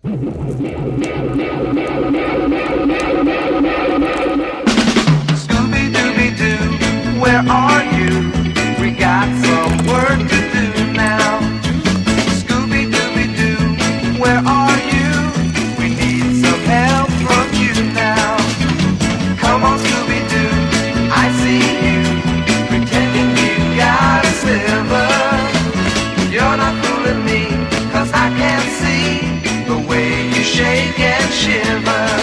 Scooby-Dooby-Doo, where are you? We got some work to do now. Scooby-Dooby-Doo, where are you? We need some help from you now. Come on, Scooby-Doo, I see you, pretending you got a sliver. You're not fooling me, 'cause I can see the way you shake and shiver.